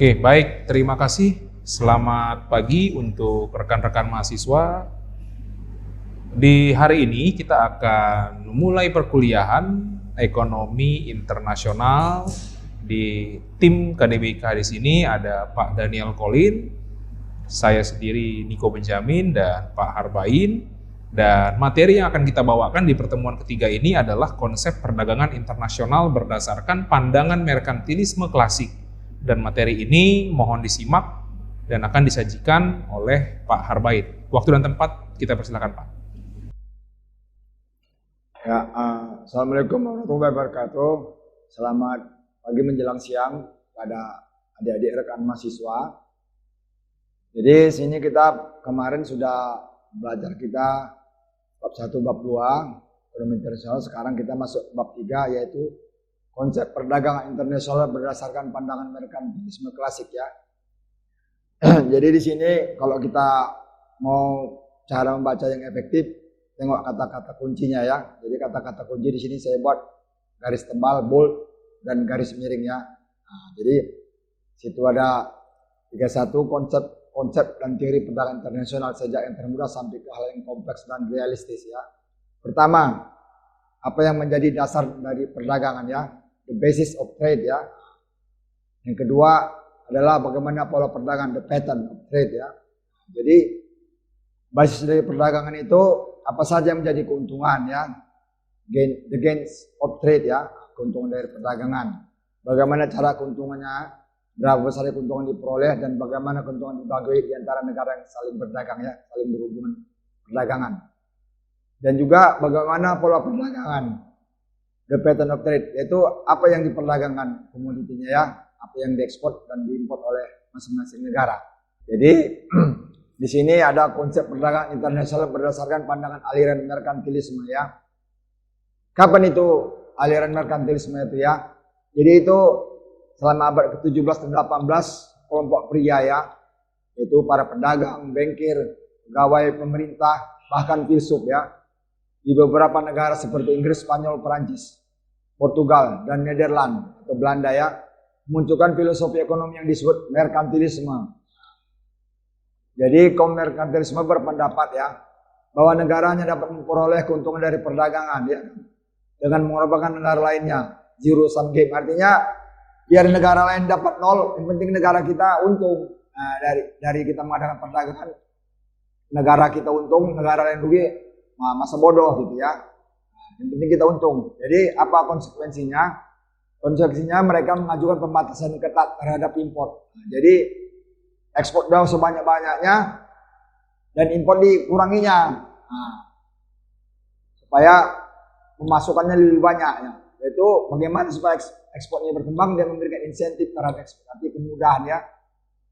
Oke, baik. Terima kasih. Selamat pagi untuk rekan-rekan mahasiswa. Di hari ini kita akan mulai perkuliahan Ekonomi Internasional. Di tim KDBK di sini ada Pak Daniel Colin, saya sendiri Niko Benjamin, dan Pak Harbain. Dan materi yang akan kita bawakan di pertemuan ketiga ini adalah konsep perdagangan internasional berdasarkan pandangan merkantilisme klasik. Dan materi ini mohon disimak dan akan disajikan oleh Pak Harbain. Waktu dan tempat kita persilakan, Pak. Ya, Assalamualaikum warahmatullahi wabarakatuh. Selamat pagi menjelang siang pada adik-adik rekan mahasiswa. Jadi sini kita kemarin sudah belajar kita bab 1, bab 2 ekonomi internasional. Sekarang kita masuk bab 3 yaitu konsep perdagangan internasional berdasarkan pandangan merkantilisme klasik ya. Jadi di sini kalau kita mau cara membaca yang efektif, tengok kata-kata kuncinya ya. Jadi kata-kata kunci di sini saya buat garis tebal, bold, dan garis miring ya. Nah, jadi situ ada 31 konsep dan teori perdagangan internasional sejak yang termudah sampai ke hal yang kompleks dan realistis ya. Pertama, apa yang menjadi dasar dari perdagangan ya, the basis of trade ya. Yang kedua adalah bagaimana pola perdagangan, the pattern of trade ya. Jadi basis dari perdagangan itu apa saja yang menjadi keuntungan ya, the gains of trade ya, keuntungan dari perdagangan. Bagaimana cara keuntungannya, berapa besar keuntungan diperoleh, dan bagaimana keuntungan dibagi di antara negara yang saling berdagang ya, saling berhubungan perdagangan. Dan juga bagaimana pola perdagangan, the pattern of trade, yaitu apa yang diperdagangkan komoditinya ya, apa yang diekspor dan diimpor oleh masing-masing negara. Jadi di sini ada konsep perdagangan internasional berdasarkan pandangan aliran merkantilisme ya. Kapan itu aliran merkantilisme itu ya? Jadi itu selama abad ke-17 dan 18 kelompok pria ya, yaitu para pedagang, bankir, pegawai pemerintah, bahkan filsuf ya, di beberapa negara seperti Inggris, Spanyol, Perancis, Portugal, dan Nederland atau Belanda ya, memunculkan filosofi ekonomi yang disebut merkantilisme. Jadi kaum merkantilisme berpendapat ya, bahwa negaranya dapat memperoleh keuntungan dari perdagangan ya, dengan mengorbankan negara lainnya, zero sum game. Artinya biar negara lain dapat nol, yang penting negara kita untung. Nah, dari kita mengadakan perdagangan, negara kita untung, negara lain rugi, masa bodoh gitu ya. Nah, yang penting kita untung. Jadi apa konsekuensinya? Konsekuensinya mereka mengajukan pembatasan ketat terhadap impor. Nah, jadi ekspor daun sebanyak-banyaknya dan impor dikuranginya. Nah, supaya pemasukannya lebih banyak ya. Yaitu bagaimana supaya ekspornya berkembang dan memberikan insentif terhadap ekspor. Nanti kemudahan ya,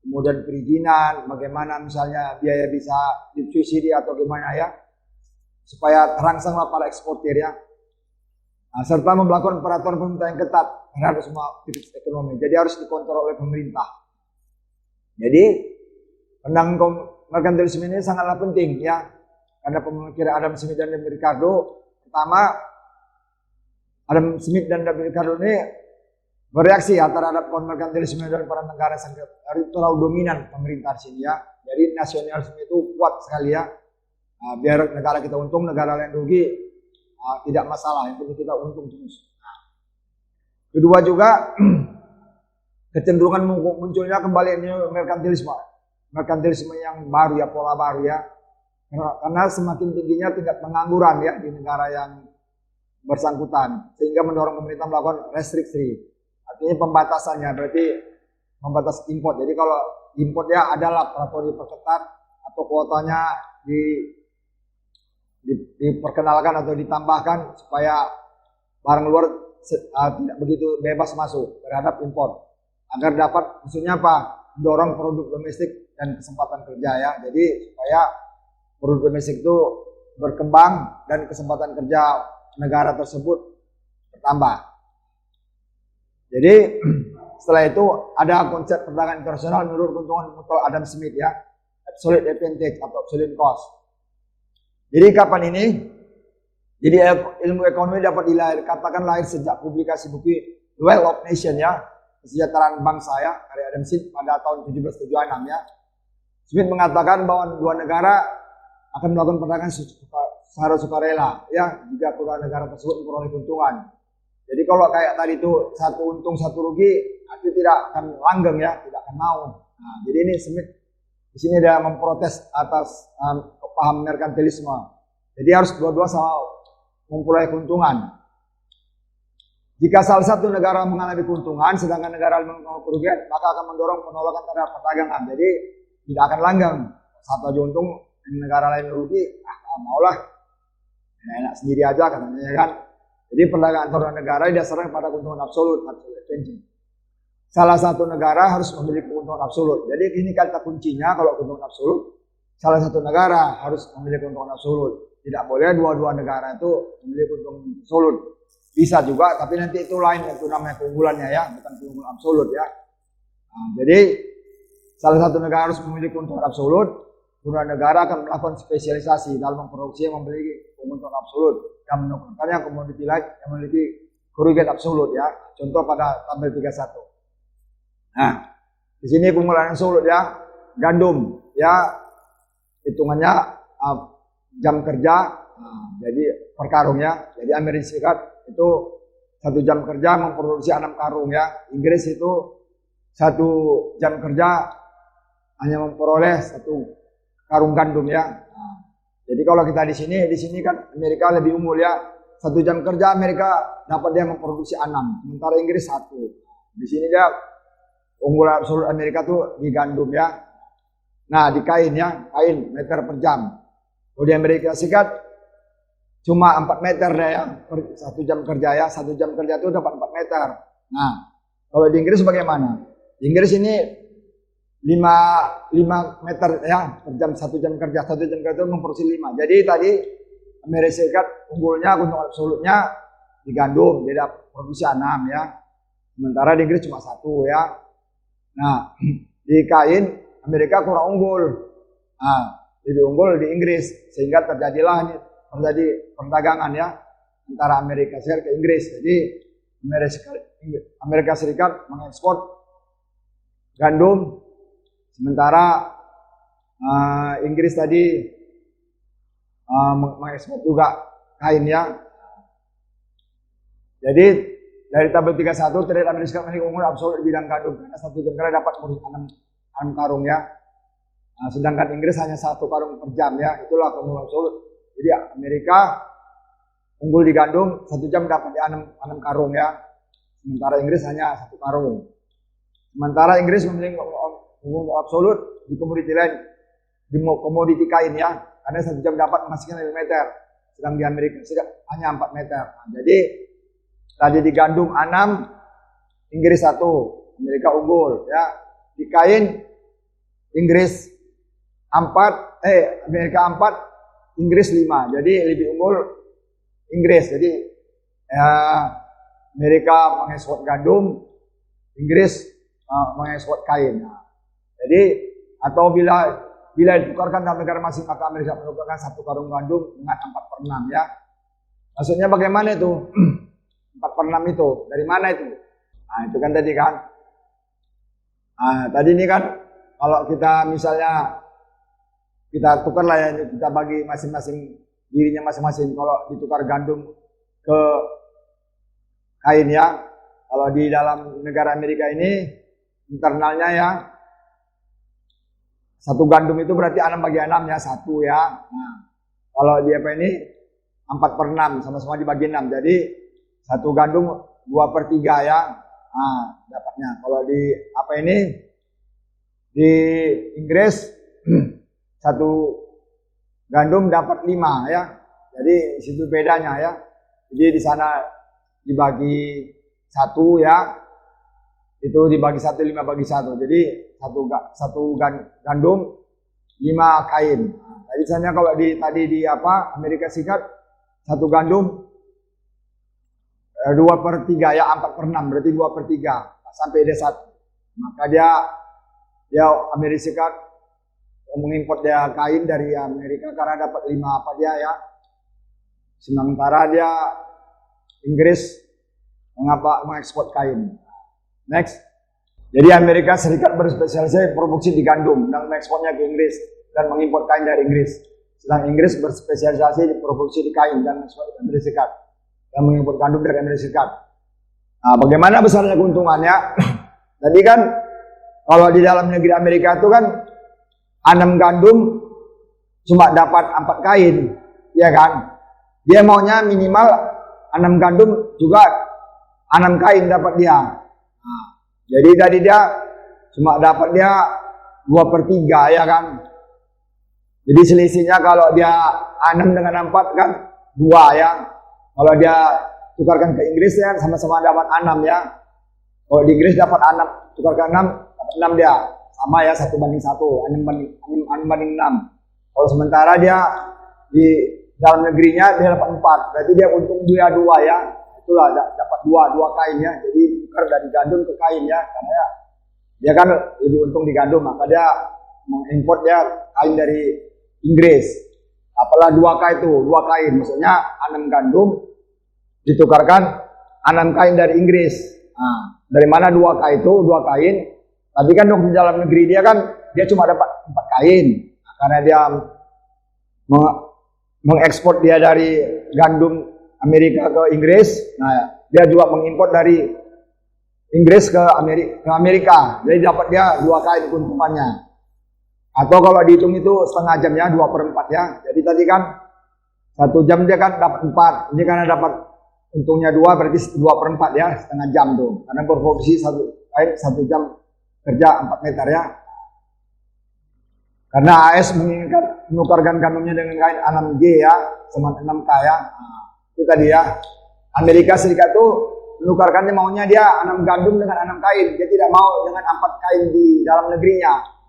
kemudian perizinan, bagaimana misalnya biaya bisa disubsidi atau gimana ya, supaya terangsanglah para eksportir ya. Nah, serta memperlakukan peraturan pemerintah yang ketat terhadap semua aktivitas ekonomi. Jadi harus dikontrol oleh pemerintah. Jadi pandangan merkantilisme ini sangatlah penting ya, karena pemikiran Adam Smith dan David Ricardo. Pertama, Adam Smith dan David Ricardo ini bereaksi ya terhadap merkantilisme dan para negara yang terlalu dominan pemerintah di sini ya. Jadi nasionalisme itu kuat sekali ya. Nah, biar negara kita untung, negara lain rugi, tidak masalah. Yang penting kita untung terus. Nah, kedua juga kecenderungan munculnya kembali merkantilisme yang baru ya, pola baru ya. Karena semakin tingginya tingkat pengangguran ya di negara yang bersangkutan, sehingga mendorong pemerintah melakukan restriksi. Artinya pembatasannya, berarti membatasi impor. Jadi kalau impornya adalah peraturan diperketat atau kuotanya diperkenalkan atau ditambahkan supaya barang luar tidak begitu bebas masuk terhadap impor, agar dapat, maksudnya apa, mendorong produk domestik dan kesempatan kerja ya. Jadi supaya produk domestik itu berkembang dan kesempatan kerja negara tersebut bertambah. Jadi setelah itu ada konsep perdagangan internasional menurut keuntungan mutual Adam Smith ya, absolute advantage atau absolute cost. Jadi kapan ini? Jadi ilmu ekonomi dapat katakan lahir sejak publikasi buku Wealth of Nation ya, kesejahteraan bangsa ya, karya Adam Smith pada tahun 1776 ya. Smith mengatakan bahwa dua negara akan melakukan perdagangan secara sukarela ya, jika kedua negara tersebut memperoleh keuntungan. Jadi kalau kayak tadi itu satu untung satu rugi, itu tidak akan langgeng ya, tidak akan mau. Nah, jadi ini Smith di sini dia memprotes atas paham merkantilisme. Jadi harus dua-dua sama memperoleh keuntungan. Jika salah satu negara mengalami keuntungan, sedangkan negara lain mengalami kerugian, maka akan mendorong penolakan terhadap perdagangan. Jadi tidak akan langgeng. Satu aja untung, negara lain rugi, maulah, enak sendiri aja katanya kan. Jadi perdagangan antar negara didasarkan pada keuntungan absolut, salah satu negara harus memiliki keuntungan absolut. Jadi ini kata kuncinya kalau keuntungan absolut, salah satu negara harus memiliki keuntungan absolut. Tidak boleh dua-dua negara itu memiliki keuntungan absolut. Bisa juga, tapi nanti itu lain, itu namanya keunggulannya ya, bukan keunggulan absolut ya. Nah, jadi salah satu negara harus memiliki keuntungan absolut, kedua negara akan melakukan spesialisasi dalam memproduksi yang memiliki keuntungan absolut yang menukarkannya komoditi lain yang memiliki kerugian absolut ya. Contoh pada tabel 31. Nah, di sini keunggulan absolut ya, gandum ya, hitungannya jam kerja, jadi per karung ya. Jadi Amerika Serikat itu 1 jam kerja memproduksi 6 karung ya. Inggris itu 1 jam kerja hanya memperoleh 1 karung gandum ya. Nah, jadi kalau kita di sini kan Amerika lebih unggul ya. 1 jam kerja Amerika dapat dia memproduksi 6, sementara Inggris 1. Di sini dia unggul absolut Amerika tuh di gandum ya. Nah, di kain ya, kain meter per jam. Kalau di Amerika Serikat cuma 4 meter deh ya, per 1 jam kerja ya. 1 jam kerja itu dapat 4 meter. Nah, kalau di Inggris bagaimana? Di Inggris ini 5 meter ya per jam, 1 jam kerja. 1 jam kerja itu memproduksi 5. Jadi tadi Amerika Serikat unggulnya keuntungan absolutnya di gandum, dia dapat produksi 6 ya. Sementara di Inggris cuma 1 ya. Nah, di kain Amerika kurang unggul. Nah, lebih unggul di Inggris sehingga terjadi perdagangan ya antara Amerika Serikat ke Inggris. Jadi Amerika Serikat mengekspor gandum, sementara Inggris tadi mengekspor juga kain ya. Jadi dari tabel 31 terlihat Amerika Serikat memiliki keunggulan absolut di bidang gandum karena 1 jam kerja dapat produksi 6 karung ya. Nah, sedangkan Inggris hanya 1 karung per jam ya. Itulah keunggulan absolut. Jadi Amerika unggul di gandum 1 jam dapat 6 karung ya. Sementara Inggris hanya 1 karung. Sementara Inggris memiliki keunggulan absolut di komoditi lain, di komoditi kain ya. Karena 1 jam dapat menghasilkan 5 meter. Sedang di Amerika Serikat hanya 4 meter. Nah, jadi tadi di gandum 6, Inggris 1, Amerika unggul ya. Di kain Inggris 4, Amerika 4, Inggris 5. Jadi lebih unggul Inggris. Jadi Amerika mengekspor gandum, Inggris mengekspor kain. Nah, jadi atau bila ditukarkan dalam negara masing, maka Amerika menukarkan 1 karung gandum dengan 4/6 ya. Maksudnya bagaimana itu? 4/6 itu dari mana itu? Nah, itu kan tadi kan. Nah, tadi ini kan kalau kita misalnya kita tukar lah ya, kita bagi masing-masing dirinya masing-masing. Kalau ditukar gandum ke kain ya, kalau di dalam negara Amerika ini internalnya ya 1 gandum itu berarti 6 bagi 6 ya, 1 ya. Nah, kalau di apa ini 4/6 sama-sama dibagi 6, jadi 1 gandum 2/3 ya. Nah, dapatnya. Kalau di apa ini di Inggris 1 gandum dapat 5 ya. Jadi situ bedanya ya. Jadi di sana dibagi 1 ya. Itu dibagi 1, 5 bagi 1. Jadi 1 gandum 5 kain. Nah, misalnya kalau tadi di Amerika Serikat 1 gandum 2/3 ya, 4/6 berarti 2/3 sampai dia 1. Maka dia Amerika Serikat mengimpor dia kain dari Amerika karena dapat 5 dia ya. Sementara dia Inggris mengekspor kain. Next. Jadi Amerika Serikat berspesialisasi produksi di gandum dan mengekspornya ke Inggris dan mengimpor kain dari Inggris. Sedang Inggris berspesialisasi di produksi di kain dan mengekspor ke Amerika Serikat dan mengimpor gandum dari Amerika Serikat. Nah, bagaimana besarnya keuntungannya? Tadi kan kalau di dalam negeri Amerika itu kan anam gandum cuma dapat 4 kain, ya kan? Dia maunya minimal anam gandum juga 6 kain dapat dia. Nah, jadi tadi dia cuma dapat dia 2/3, ya kan? Jadi selisihnya kalau dia 6 dengan 4 kan 2, ya. Kalau dia tukarkan ke Inggris ya sama-sama dapat 6, ya. Kalau di Inggris dapat 6, tukarkan 6, dapat 6 dia. Sama ya, 1/1, 6/6. Kalau sementara dia di dalam negerinya dia dapat 4, berarti dia untung dia 2, ya. Itulah dapat 2 kain, ya. Jadi tukar dari gandum ke kain, ya. Karena dia kan lebih untung di gandum, maka dia mengimpor dia kain dari Inggris. Apalah 2 kain, maksudnya 6 gandum ditukarkan 6 kain dari Inggris. Nah, dari mana 2 kain? Tadi kan di dalam negeri dia kan dia cuma dapat 4 kain. Nah, karena dia mengekspor dia dari gandum Amerika ke Inggris. Nah, dia juga mengimpor dari Inggris ke Amerika. Jadi dapat dia 2 kain keuntungannya. Atau kalau dihitung itu setengah jam, ya, 2/4, ya. Jadi tadi kan 1 jam dia kan dapat 4. Ini karena dapat untungnya 2, berarti 2/4, ya, setengah jam tuh. Karena berproduksi 1 jam kerja 4 meter, ya. Karena AS menginginkan menukarkan gandumnya dengan kain 6G, ya, sama 6K, ya. Nah, itu tadi, ya. Amerika Serikat tuh menukarkannya maunya dia 6 gandum dengan 6 kain. Dia tidak mau dengan 4 kain di dalam negerinya.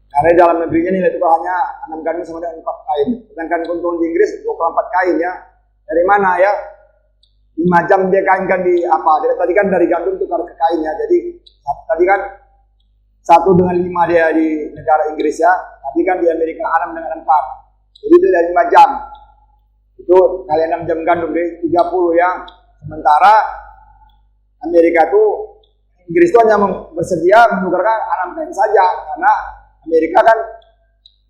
Karena di dalam negerinya nilai tukar hanya 6 gandum sama dengan 4 kain. Sedangkan keuntungan di Inggris 24 kain, ya. Dari mana, ya? 5 jam dia kainkan di apa? Dia tadi kan dari gandum tukar ke kain, ya. Jadi tadi kan 1/5 dia di negara Inggris, ya. Tadi kan di Amerika 6 dengan 4. Jadi itu dari 5 jam. Itu kali 6 jam gandum dari 30, ya. Sementara Amerika tuh Inggris itu hanya bersedia menukarkan 6 kain saja, karena Amerika kan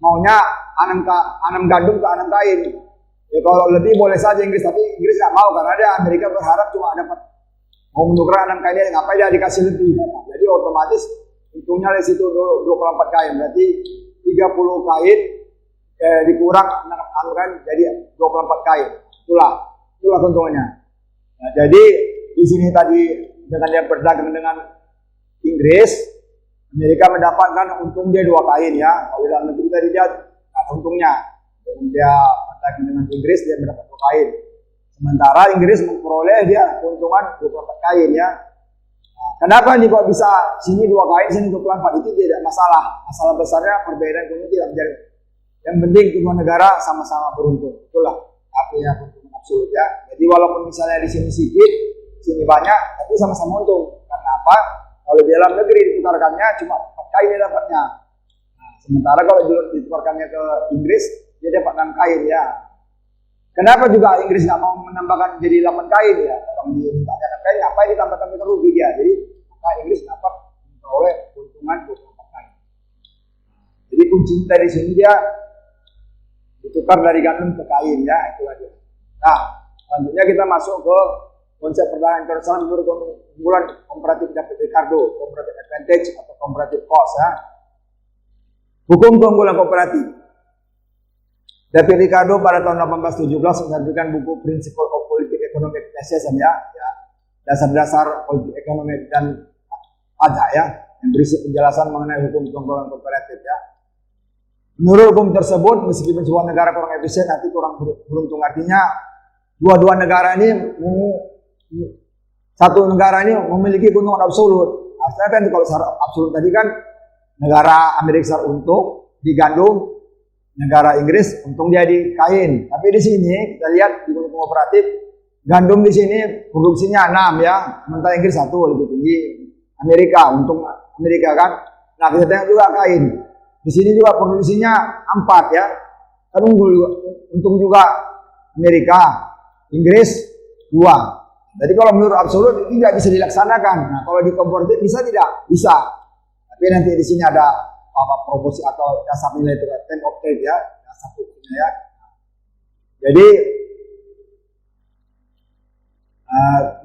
maunya 6 gandum ke 6 kain. Ya kalau lebih boleh saja Inggris, tapi Inggris nggak mau karena dia Amerika berharap cuma dapat mau menukar 6 kain, dia ngapain dia dikasih lebih. Jadi otomatis untungnya dari situ 24 kain, berarti 30 kain dikurang 6 kain jadi 24 kain. Itulah keuntungannya. Nah, jadi di sini tadi dengan dia berdagang dengan Inggris, Amerika mendapatkan untung dia 2 kain, ya. Kalau dalam negeri tadi dia ada untungnya. Dan dia berdagang dengan Inggris dia mendapat 2 kain. Sementara Inggris memperoleh dia keuntungan 24 kain, ya. Nah, kenapa nih kok bisa sini 2 kain, sini 24? Itu tidak masalah. Masalah besarnya perbedaan keuntungan tidak menjadi. Yang penting kedua negara sama-sama beruntung. Itulah artinya keuntungan absolut, ya. Jadi walaupun misalnya di sini sedikit, sini banyak, tapi sama-sama untung. Karena apa? Kalau di dalam negeri ditukarkannya cuma 4 kain dia dapatnya. Nah, sementara kalau ditukarkannya ke Inggris, dia dapat 6 kain, ya. Kenapa juga Inggris nggak mau menambahkan jadi 8 kain, ya? Orang dia minta 6 kain, ngapain ditambah-tambah rugi dia? Jadi maka Inggris dapat memperoleh keuntungan 24 kain. Jadi kunci dari sini dia ditukar dari gandum ke kain, ya, itu aja. Nah, selanjutnya kita masuk ke konsep perdagangan internasional menurut keunggulan komparatif David Ricardo, comparative advantage atau comparative cost, ya. Hukum keunggulan komparatif. David Ricardo pada tahun 1817 menerbitkan buku Principle of Political Economic Taxation, ya, dasar-dasar politik ekonomi dan pajak, ya, yang berisi penjelasan mengenai hukum keunggulan komparatif, ya. Menurut hukum tersebut, meskipun sebuah negara kurang efisien, nanti kurang beruntung. Artinya dua-dua negara ini satu negara ini memiliki keuntungan absolut. Artinya kan kalau secara absolut tadi kan negara Amerika secara untung di gandum, negara Inggris untung dia di kain. Tapi di sini kita lihat di hukum kooperatif gandum di sini produksinya 6, ya, sementara Inggris 1 lebih tinggi Amerika, untung Amerika kan. Nah kita tengok juga kain. Di sini juga produksinya 4, ya, kan untung juga Amerika, Inggris 2. Jadi kalau menurut absolut itu tidak bisa dilaksanakan. Nah, kalau di komparatif bisa tidak? Bisa. Tapi nanti di sini ada apa proporsi atau dasar nilai tukar time of trade ya, dasar hukumnya ya. Jadi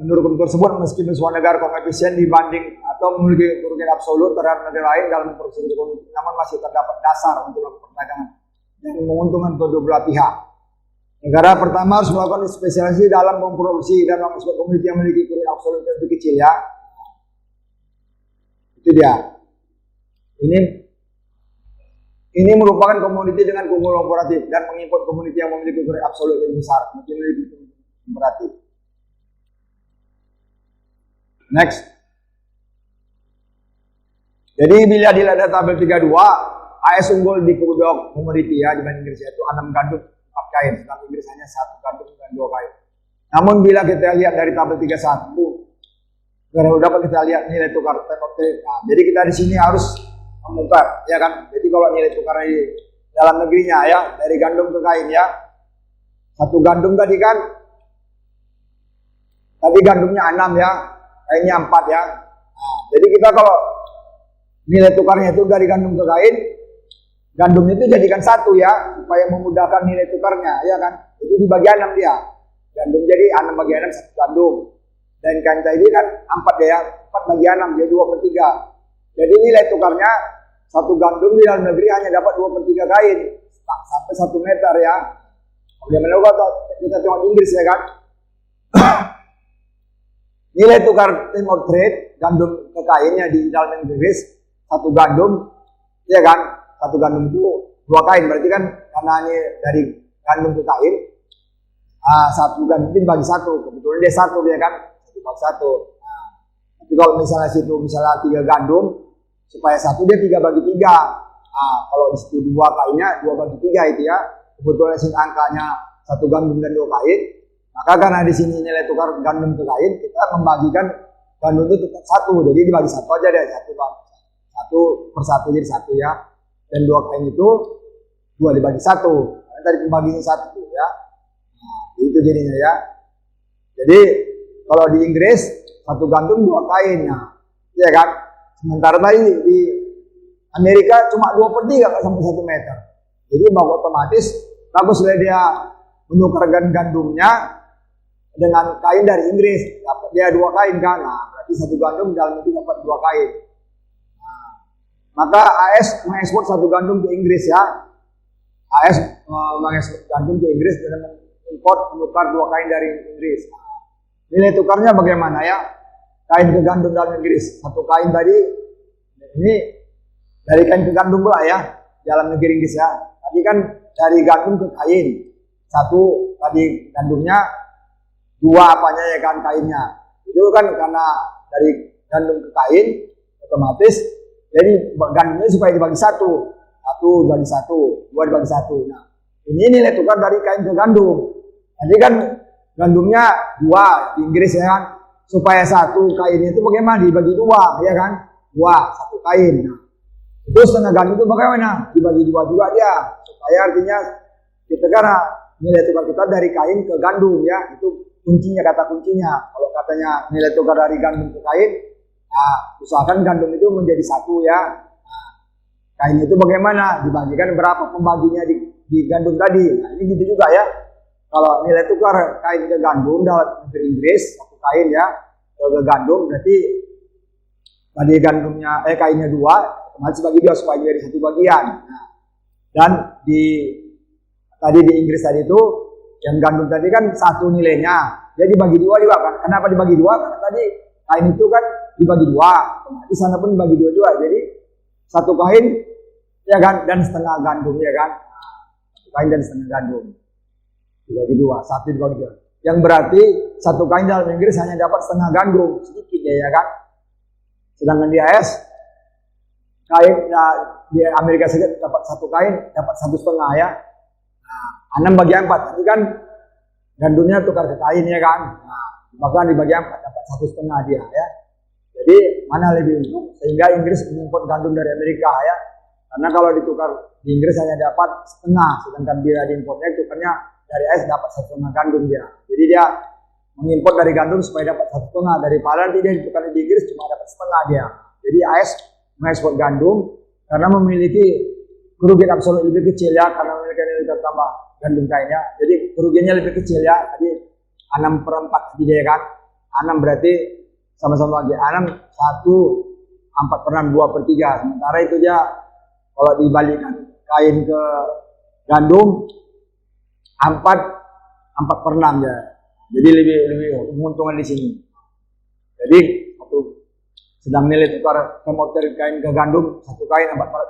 menurut hukum tersebut meskipun sebuah negara koefisien dibanding atau memiliki kerugian absolut terhadap negara lain dalam memproduksi komoditi, namun masih terdapat dasar untuk perdagangan yang menguntungkan kedua belah pihak. Negara pertama harus melakukan spesialisasi dalam memproduksi dan mengekspor komoditi yang memiliki kerugian absolut yang lebih kecil ya. Itu dia. Ini merupakan komoditi dengan keunggulan komparatif dan mengimpor komoditi yang memiliki kerugian absolut yang besar, mungkin lebih komparatif. Next. Jadi bila dilihat dari tabel 32, AS unggul di kedua komoditi ya dibanding Inggris, yaitu 6 gandum 4 kain, sedangkan Inggris hanya 1 gandum dan 2 kain. Namun bila kita lihat dari tabel 31, kalau dapat kita lihat nilai tukar time of trade. Nah, jadi kita di sini harus memukar, ya kan? Jadi kalau nilai tukar di dalam negerinya ya, dari gandum ke kain ya, 1 gandum tadi kan, tadi gandumnya 6 ya, kainnya 4 ya. Nah, jadi kita kalau nilai tukarnya itu dari gandum ke kain, gandumnya itu jadikan 1 ya, supaya memudahkan nilai tukarnya, ya kan? Itu dibagi 6 dia. Gandum jadi 6 bagi 6 1 gandum. Dan kain tadi kan 4 ya, 4 bagi 6 jadi 2/3. Jadi nilai tukarnya 1 gandum di dalam negeri hanya dapat 2/3 kain, sampai 1 meter ya. Bagaimana kalau kita tengok di Inggris ya kan? Nilai tukar time of trade gandum ke kainnya di dalam Inggris 1 gandum, ya kan? 1 gandum itu 2 kain, berarti kan karena ini dari gandum ke kain, 1 gandum itu bagi 1, kebetulan dia 1 ya kan? 1 bagi 1. Nah, tapi kalau misalnya situ misalnya 3 gandum, supaya 1 dia 3 bagi 3. Nah, kalau di situ 2 kainnya 2 bagi 3 itu ya, kebetulan sini angkanya 1 gandum dan 2 kain. Maka karena di sini nilai tukar gandum ke kain, kita membagikan gandum itu tetap 1, jadi dibagi 1 aja deh, 1/1 jadi 1 ya, dan 2 kain itu 2 dibagi 1, karena tadi pembagiannya 1 ya. Nah, itu jadinya ya. Jadi kalau di Inggris 1 gandum 2 kain, nah, ya kan. Sementara tadi di Amerika cuma 2/3 sampai 1 meter. Jadi mau otomatis bagus lah dia menukarkan gandumnya dengan kain dari Inggris, dapat dia 2 kain kan, nah berarti 1 gandum dalam itu dapat 2 kain. Nah, maka AS mengekspor 1 gandum ke Inggris ya, AS mengekspor gandum ke Inggris dan mengimpor menukar 2 kain dari Inggris. Nah, nilai tukarnya bagaimana ya? Kain ke gandum dalam Inggris 1 kain tadi, ini dari kain ke gandum pula ya, dalam negeri Inggris ya. Tadi kan dari gandum ke kain, 1 tadi gandumnya, 2 apanya ya kan kainnya. Itu kan karena dari gandum ke kain otomatis jadi gandumnya supaya dibagi 1 dibagi 1, 2 dibagi 1. Nah, ini nilai tukar dari kain ke gandum. Jadi kan gandumnya 2 di Inggris ya kan, supaya 1 kain itu bagaimana dibagi 2 ya kan, 1 kain. Nah, itu setengah gandum itu bagaimana dibagi 2 juga dia, supaya artinya kita karena nilai tukar kita dari kain ke gandum ya, itu kuncinya, kata kuncinya. Kalau katanya nilai tukar dari gandum ke kain, nah usahakan gandum itu menjadi 1 ya. Nah, kain itu bagaimana dibagikan, berapa pembaginya di gandum tadi. Nah, ini gitu juga ya. Kalau nilai tukar kain ke gandum dalam negeri Inggris 1 kain ya ke gandum, berarti tadi gandumnya kainnya 2, otomatis bagi 2 supaya jadi 1 bagian. Nah, dan tadi di Inggris tadi itu yang gandum tadi kan 1 nilainya, jadi dibagi 2 juga kan. Kenapa dibagi 2? Karena tadi kain itu kan dibagi 2, di sana pun dibagi 2 juga. Jadi 1 kain ya kan, dan setengah gandum ya kan. Nah, 1 kain dan setengah gandum dibagi 2, 1 dibagi 2. Yang berarti 1 kain dalam Inggris hanya dapat setengah gandum, sedikit ya kan. Sedangkan di AS kain di Amerika Serikat dapat 1 kain dapat 1,5 ya. 6 bagi 4, tadi kan gandumnya tukar ke kain ya kan. Nah, bahkan dibagi 4 dapat 1,5 dia ya. Jadi mana lebih untung? Sehingga Inggris mengimpor gandum dari Amerika ya. Karena kalau ditukar di Inggris hanya dapat setengah, sedangkan bila diimportnya tukarnya dari AS dapat 1,5 gandum dia. Jadi dia mengimpor dari gandum supaya dapat 1,5 daripada nanti dia ditukar di Inggris cuma dapat setengah dia. Jadi AS mengekspor gandum karena memiliki kerugian absolut lebih kecil ya, karena memiliki nilai tambah gandum kainnya. Jadi kerugiannya lebih kecil ya. Tadi 6/4 dia kan. 6 berarti sama-sama lagi. 6 1 4/6 2/3. Sementara itu dia kalau dibalikkan kain ke gandum 4/6 ya. Jadi lebih menguntungkan di sini. Jadi sedang nilai tukar komoditi kain ke gandum, satu kain dapat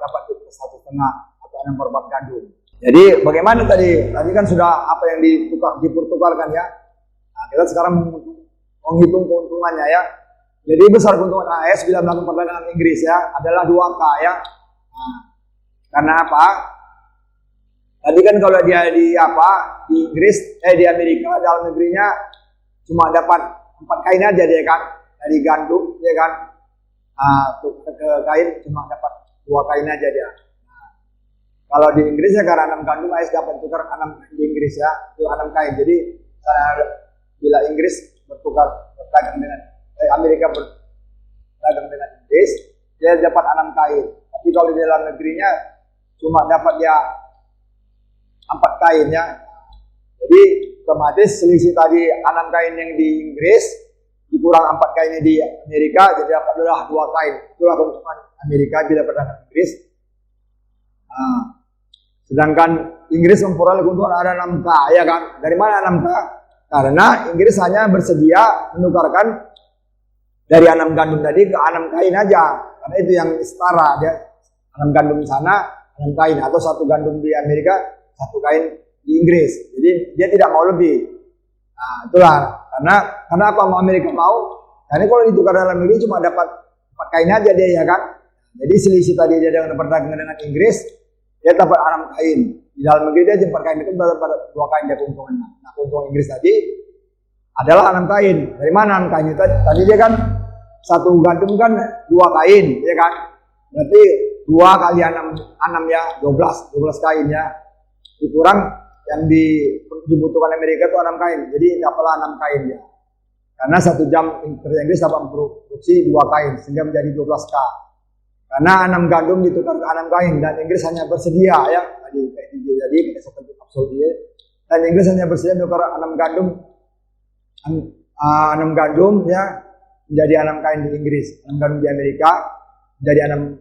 1,5 atau 6/4 gandum. Jadi bagaimana tadi kan sudah apa yang dipertukarkan ya. Nah, kita sekarang menghitung keuntungannya ya. Jadi besar keuntungan AS bila melakukan perdagangan Inggris ya adalah 2K ya. Nah, karena apa? Tadi kan kalau dia di Inggris, di Amerika dalam negerinya cuma dapat 4 kain aja dia kan dari gandum ya kan. Ke kain cuma dapat 2 kain aja dia. Nah, kalau di Inggris ya karena 6 gandum AS dapat tukar 6 kain di Inggris ya, itu 6 kain. Jadi bila Inggris berdagang dengan Amerika berdagang dengan Inggris, dia dapat 6 kain. Tapi kalau di dalam negerinya cuma dapat dia 4 kain ya. Jadi otomatis selisih tadi 6 kain yang di Inggris dikurang 4 kainnya di Amerika, jadi dapatlah 2 kain. Itulah keuntungan Amerika bila berdagang Inggris. Nah, sedangkan Inggris memperoleh keuntungan ada 6K ya kan. Dari mana 6K? Karena Inggris hanya bersedia menukarkan dari 6 gandum tadi ke 6 kain aja. Karena itu yang setara dia 6 gandum di sana, 6 kain, atau 1 gandum di Amerika, 1 kain di Inggris. Jadi dia tidak mau lebih. Nah, itulah karena apa mau Amerika mau? Karena kalau ditukar dalam negeri cuma dapat 4 kain aja dia ya kan. Jadi selisih tadi dia dengan perdagangan dengan Inggris, dia dapat 6 kain. Di dalam negeri dia 4 kain, itu dapat 2 kain dia keuntungannya. Nah, keuntungan Inggris tadi adalah 6 kain. Dari mana 6 kain itu? Tadi dia kan 1 gandum kan 2 kain, ya kan? Berarti 2 kali 6 ya, 12 kain ya. Dikurang yang dibutuhkan Amerika itu 6 kain. Jadi dapatlah 6 kain ya. Karena 1 jam kerja Inggris dapat memproduksi 2 kain sehingga menjadi 12K. Karena 6 gandum ditukar ke 6 kain dan Inggris hanya bersedia ya. Jadi kita seperti absolut dia. Dan Inggris hanya bersedia menukar 6 gandum 6 gandum ya menjadi 6 kain di Inggris, 6 gandum di Amerika menjadi 6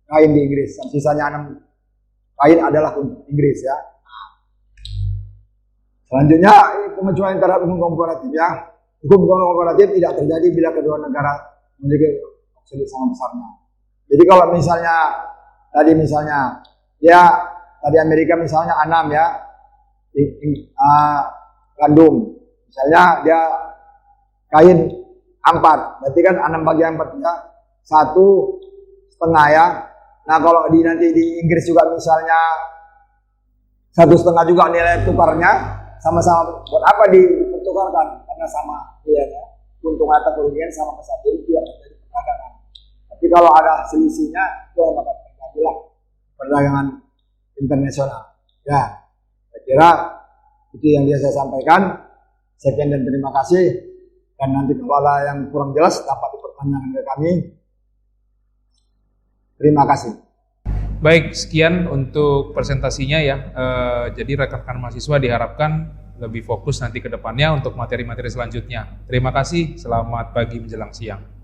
kain di Inggris. Dan sisanya 6 kain adalah untuk Inggris ya. Selanjutnya pengecualian terhadap hukum komparatif ya. Hukum komparatif tidak terjadi bila kedua negara memiliki absolut sama besarnya. Jadi kalau misalnya tadi Amerika misalnya 6 ya gandum, misalnya dia kain 4, berarti kan 6 bagi 4 ya 1,5 ya. Nah kalau nanti di Inggris juga misalnya 1,5 juga nilai tukarnya, sama-sama buat apa dipertukarkan? Karena sama nilainya, keuntungan atau kerugian sama kesatuan itu yang menjadi perdagangan. Tapi kalau ada selisihnya, itu maka terjadilah perdagangan internasional. Ya, saya kira itu yang saya sampaikan. Sekian dan terima kasih. Dan nanti kalau ada yang kurang jelas dapat dipertanyakan ke kami. Terima kasih. Baik, sekian untuk presentasinya ya. Jadi rekan-rekan mahasiswa diharapkan lebih fokus nanti ke depannya untuk materi-materi selanjutnya. Terima kasih, selamat pagi menjelang siang.